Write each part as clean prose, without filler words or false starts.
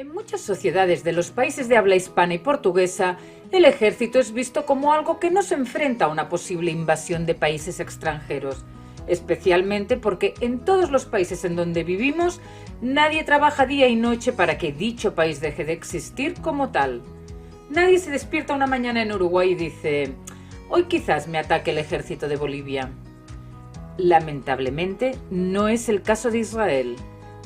En muchas sociedades de los países de habla hispana y portuguesa, el ejército es visto como algo que no se enfrenta a una posible invasión de países extranjeros, especialmente porque en todos los países en donde vivimos, nadie trabaja día y noche para que dicho país deje de existir como tal. Nadie se despierta una mañana en Uruguay y dice: hoy quizás me ataque el ejército de Bolivia. Lamentablemente, no es el caso de Israel.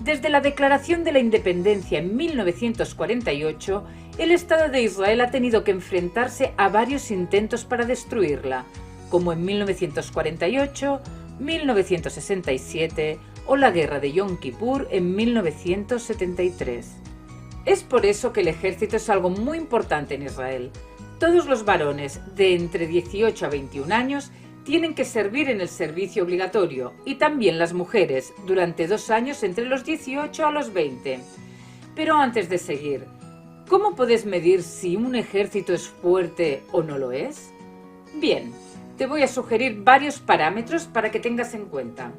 Desde la declaración de la independencia en 1948, el Estado de Israel ha tenido que enfrentarse a varios intentos para destruirla, como en 1948, 1967 o la Guerra de Yom Kippur en 1973. Es por eso que el ejército es algo muy importante en Israel. Todos los varones de entre 18 a 21 años tienen que servir en el servicio obligatorio, y también las mujeres durante 2 años entre los 18 a los 20. Pero antes de seguir, ¿cómo puedes medir si un ejército es fuerte o no lo es? Bien, te voy a sugerir varios parámetros para que tengas en cuenta.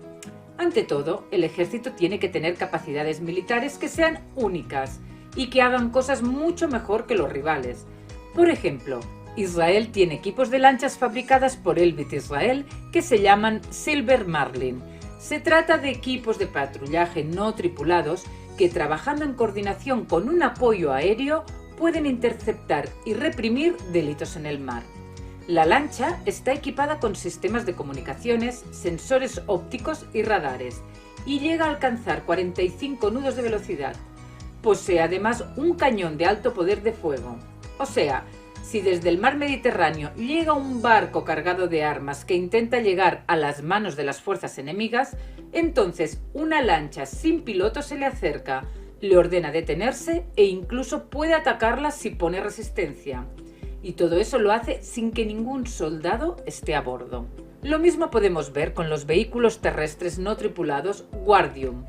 Ante todo, el ejército tiene que tener capacidades militares que sean únicas y que hagan cosas mucho mejor que los rivales. Por ejemplo, Israel tiene equipos de lanchas fabricadas por Elbit Israel que se llaman Silver Marlin. Se trata de equipos de patrullaje no tripulados que, trabajando en coordinación con un apoyo aéreo, pueden interceptar y reprimir delitos en el mar. La lancha está equipada con sistemas de comunicaciones, sensores ópticos y radares, y llega a alcanzar 45 nudos de velocidad. Posee además un cañón de alto poder de fuego. O sea, si desde el mar Mediterráneo llega un barco cargado de armas que intenta llegar a las manos de las fuerzas enemigas, entonces una lancha sin piloto se le acerca, le ordena detenerse e incluso puede atacarla si pone resistencia. Y todo eso lo hace sin que ningún soldado esté a bordo. Lo mismo podemos ver con los vehículos terrestres no tripulados Guardium,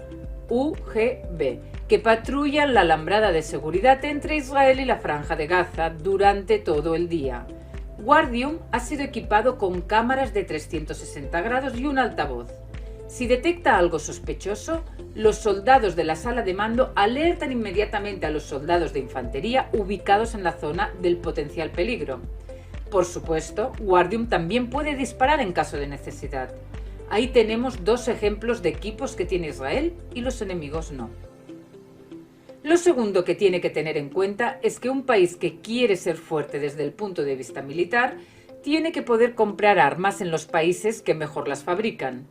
UGB, que patrullan la alambrada de seguridad entre Israel y la Franja de Gaza durante todo el día. Guardium ha sido equipado con cámaras de 360 grados y un altavoz. Si detecta algo sospechoso, los soldados de la sala de mando alertan inmediatamente a los soldados de infantería ubicados en la zona del potencial peligro. Por supuesto, Guardium también puede disparar en caso de necesidad. Ahí tenemos 2 ejemplos de equipos que tiene Israel y los enemigos no. Lo segundo que tiene que tener en cuenta es que un país que quiere ser fuerte desde el punto de vista militar tiene que poder comprar armas en los países que mejor las fabrican.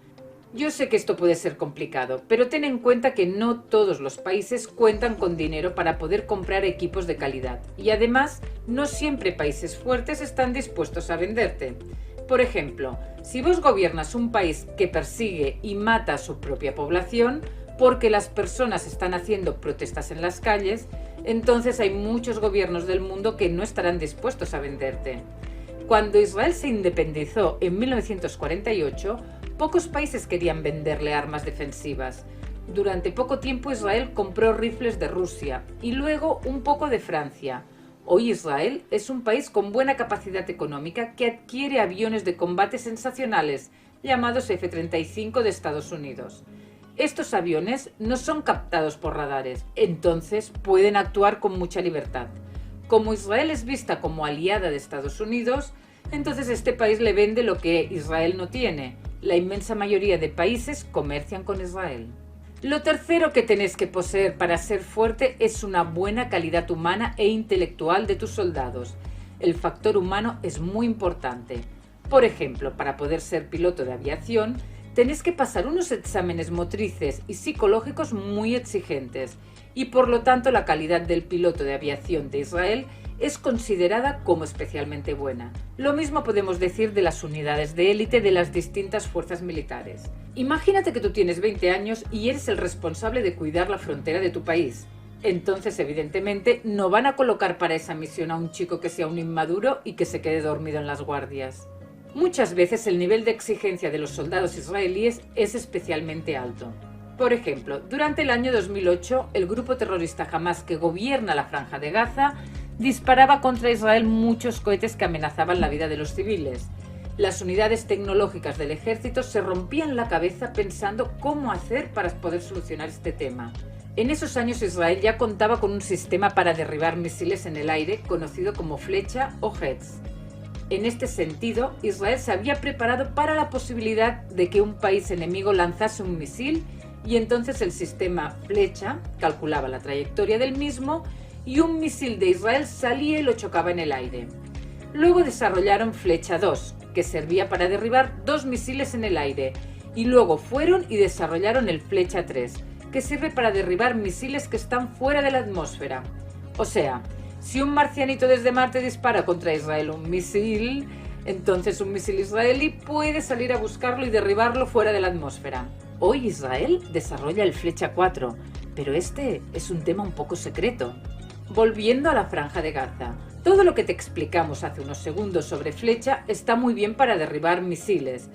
Yo sé que esto puede ser complicado, pero ten en cuenta que no todos los países cuentan con dinero para poder comprar equipos de calidad, y además no siempre países fuertes están dispuestos a venderte. Por ejemplo, si vos gobiernas un país que persigue y mata a su propia población porque las personas están haciendo protestas en las calles, entonces hay muchos gobiernos del mundo que no estarán dispuestos a venderte. Cuando Israel se independizó en 1948, pocos países querían venderle armas defensivas. Durante poco tiempo Israel compró rifles de Rusia y luego un poco de Francia. Hoy Israel es un país con buena capacidad económica que adquiere aviones de combate sensacionales, llamados F-35 de Estados Unidos. Estos aviones no son captados por radares, entonces pueden actuar con mucha libertad. Como Israel es vista como aliada de Estados Unidos, entonces este país le vende lo que Israel no tiene. La inmensa mayoría de países comercian con Israel. Lo tercero que tenés que poseer para ser fuerte es una buena calidad humana e intelectual de tus soldados. El factor humano es muy importante. Por ejemplo, para poder ser piloto de aviación, tenés que pasar unos exámenes motrices y psicológicos muy exigentes, y por lo tanto la calidad del piloto de aviación de Israel es considerada como especialmente buena. Lo mismo podemos decir de las unidades de élite de las distintas fuerzas militares. Imagínate que tú tienes 20 años y eres el responsable de cuidar la frontera de tu país. Entonces, evidentemente, no van a colocar para esa misión a un chico que sea un inmaduro y que se quede dormido en las guardias. Muchas veces el nivel de exigencia de los soldados israelíes es especialmente alto. Por ejemplo, durante el año 2008, el grupo terrorista Hamas que gobierna la Franja de Gaza disparaba contra Israel muchos cohetes que amenazaban la vida de los civiles. Las unidades tecnológicas del ejército se rompían la cabeza pensando cómo hacer para poder solucionar este tema. En esos años Israel ya contaba con un sistema para derribar misiles en el aire conocido como flecha o Heads. En este sentido, Israel se había preparado para la posibilidad de que un país enemigo lanzase un misil y entonces el sistema flecha calculaba la trayectoria del mismo y un misil de Israel salía y lo chocaba en el aire. Luego desarrollaron flecha 2, que servía para derribar 2 misiles en el aire, y luego fueron y desarrollaron el flecha 3, que sirve para derribar misiles que están fuera de la atmósfera. O sea, si un marcianito desde Marte dispara contra Israel un misil, entonces un misil israelí puede salir a buscarlo y derribarlo fuera de la atmósfera. Hoy Israel desarrolla el flecha 4, pero este es un tema un poco secreto. Volviendo a la Franja de Gaza, todo lo que te explicamos hace unos segundos sobre flecha está muy bien para derribar misiles,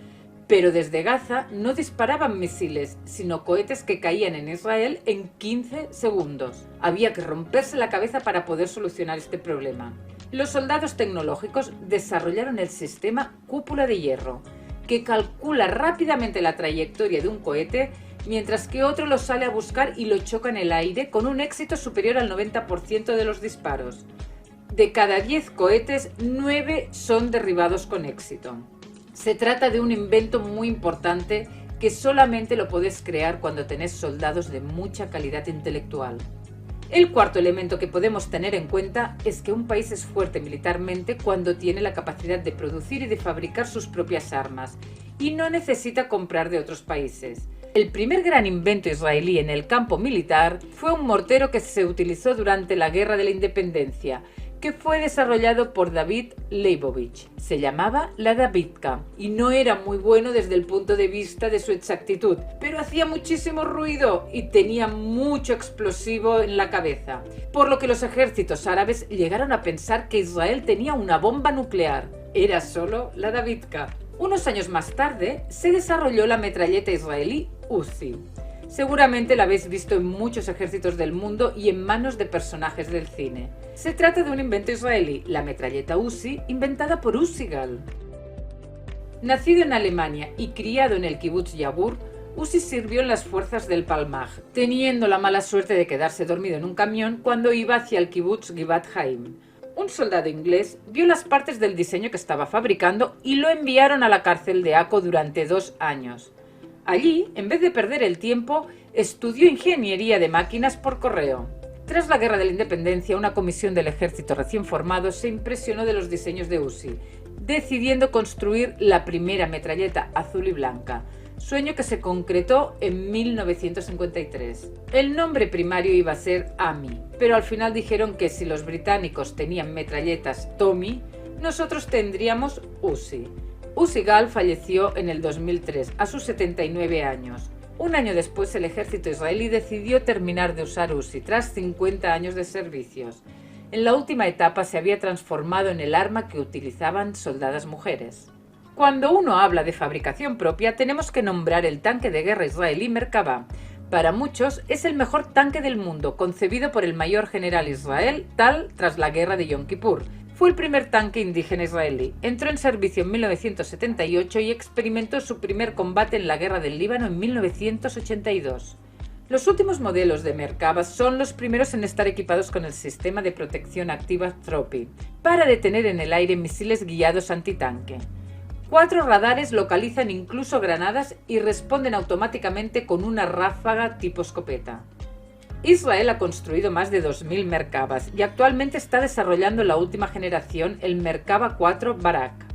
pero desde Gaza no disparaban misiles, sino cohetes que caían en Israel en 15 segundos. Había que romperse la cabeza para poder solucionar este problema. Los soldados tecnológicos desarrollaron el sistema cúpula de hierro, que calcula rápidamente la trayectoria de un cohete, mientras que otro lo sale a buscar y lo choca en el aire con un éxito superior al 90% de los disparos. De cada 10 cohetes, 9 son derribados con éxito. Se trata de un invento muy importante que solamente lo puedes crear cuando tenés soldados de mucha calidad intelectual. El cuarto elemento que podemos tener en cuenta es que un país es fuerte militarmente cuando tiene la capacidad de producir y de fabricar sus propias armas y no necesita comprar de otros países. El primer gran invento israelí en el campo militar fue un mortero que se utilizó durante la Guerra de la Independencia, que fue desarrollado por David Leibovich. Se llamaba la Davidka y no era muy bueno desde el punto de vista de su exactitud, pero hacía muchísimo ruido y tenía mucho explosivo en la cabeza, por lo que los ejércitos árabes llegaron a pensar que Israel tenía una bomba nuclear. Era solo la Davidka. Unos años más tarde se desarrolló la metralleta israelí Uzi. Seguramente la habéis visto en muchos ejércitos del mundo y en manos de personajes del cine. Se trata de un invento israelí, la metralleta Uzi, inventada por Uzi Gal. Nacido en Alemania y criado en el kibutz Yagur, Uzi sirvió en las fuerzas del Palmaj, teniendo la mala suerte de quedarse dormido en un camión cuando iba hacia el kibutz Givat Haim. Un soldado inglés vio las partes del diseño que estaba fabricando y lo enviaron a la cárcel de Akko durante 2 años. Allí, en vez de perder el tiempo, estudió ingeniería de máquinas por correo. Tras la Guerra de la Independencia, una comisión del ejército recién formado se impresionó de los diseños de Uzi, decidiendo construir la primera metralleta azul y blanca, sueño que se concretó en 1953. El nombre primario iba a ser Ami, pero al final dijeron que si los británicos tenían metralletas Tommy, nosotros tendríamos Uzi. Uzi Gal falleció en el 2003, a sus 79 años. Un año después, el ejército israelí decidió terminar de usar Uzi, tras 50 años de servicios. En la última etapa se había transformado en el arma que utilizaban soldadas mujeres. Cuando uno habla de fabricación propia, tenemos que nombrar el tanque de guerra israelí Merkava. Para muchos, es el mejor tanque del mundo, concebido por el mayor general Israel Tal tras la guerra de Yom Kippur. Fue el primer tanque indígena israelí. Entró en servicio en 1978 y experimentó su primer combate en la Guerra del Líbano en 1982. Los últimos modelos de Merkava son los primeros en estar equipados con el sistema de protección activa Tropy, para detener en el aire misiles guiados antitanque. 4 radares localizan incluso granadas y responden automáticamente con una ráfaga tipo escopeta. Israel ha construido más de 2.000 Merkavas y actualmente está desarrollando la última generación, el Merkava 4 Barak.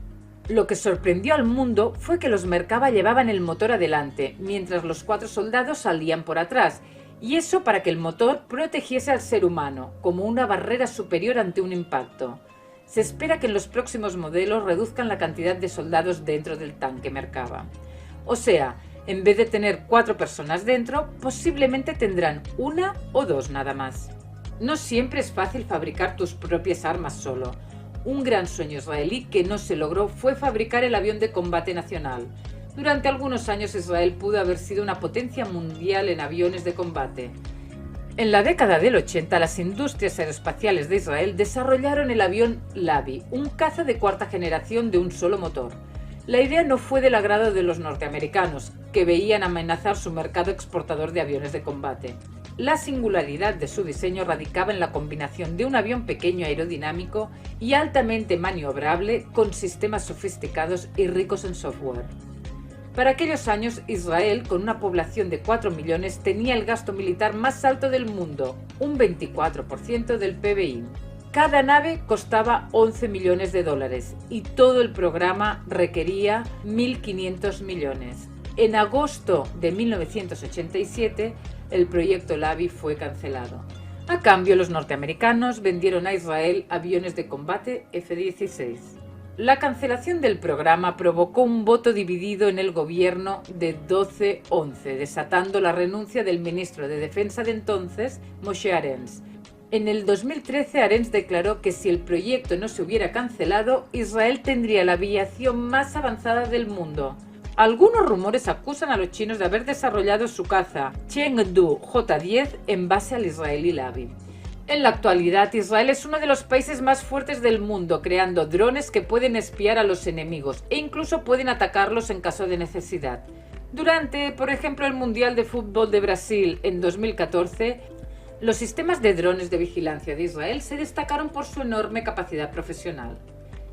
Lo que sorprendió al mundo fue que los Merkava llevaban el motor adelante, mientras los 4 soldados salían por atrás, y eso para que el motor protegiese al ser humano, como una barrera superior ante un impacto. Se espera que en los próximos modelos reduzcan la cantidad de soldados dentro del tanque Merkava. O sea, en vez de tener 4 personas dentro, posiblemente tendrán 1 o 2 nada más. No siempre es fácil fabricar tus propias armas solo. Un gran sueño israelí que no se logró fue fabricar el avión de combate nacional. Durante algunos años Israel pudo haber sido una potencia mundial en aviones de combate. En la década del 80, las industrias aeroespaciales de Israel desarrollaron el avión Lavi, un caza de 4ª generación de un solo motor. La idea no fue del agrado de los norteamericanos, que veían amenazar su mercado exportador de aviones de combate. La singularidad de su diseño radicaba en la combinación de un avión pequeño aerodinámico y altamente maniobrable con sistemas sofisticados y ricos en software. Para aquellos años, Israel, con una población de 4 millones, tenía el gasto militar más alto del mundo, un 24% del PBI. Cada nave costaba 11 millones de dólares y todo el programa requería 1.500 millones. En agosto de 1987, el proyecto Lavi fue cancelado. A cambio, los norteamericanos vendieron a Israel aviones de combate F-16. La cancelación del programa provocó un voto dividido en el gobierno de 12-11, desatando la renuncia del ministro de Defensa de entonces, Moshe Arens. En el 2013, Arens declaró que si el proyecto no se hubiera cancelado, Israel tendría la aviación más avanzada del mundo. Algunos rumores acusan a los chinos de haber desarrollado su caza Chengdu J-10 en base al israelí Lavi. En la actualidad, Israel es uno de los países más fuertes del mundo, creando drones que pueden espiar a los enemigos e incluso pueden atacarlos en caso de necesidad. Durante, por ejemplo, el Mundial de Fútbol de Brasil en 2014, los sistemas de drones de vigilancia de Israel se destacaron por su enorme capacidad profesional.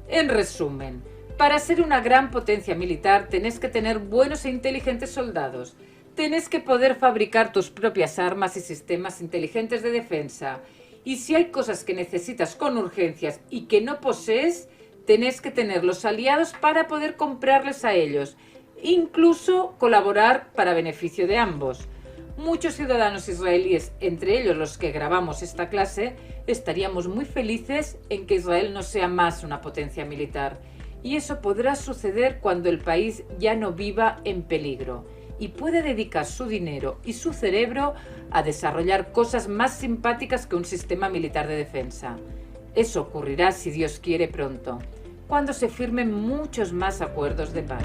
En resumen, para ser una gran potencia militar tenés que tener buenos e inteligentes soldados, tenés que poder fabricar tus propias armas y sistemas inteligentes de defensa, y si hay cosas que necesitas con urgencias y que no posees, tenés que tener los aliados para poder comprarles a ellos, incluso colaborar para beneficio de ambos. Muchos ciudadanos israelíes, entre ellos los que grabamos esta clase, estaríamos muy felices en que Israel no sea más una potencia militar. Y eso podrá suceder cuando el país ya no viva en peligro y puede dedicar su dinero y su cerebro a desarrollar cosas más simpáticas que un sistema militar de defensa. Eso ocurrirá, si Dios quiere, pronto, cuando se firmen muchos más acuerdos de paz.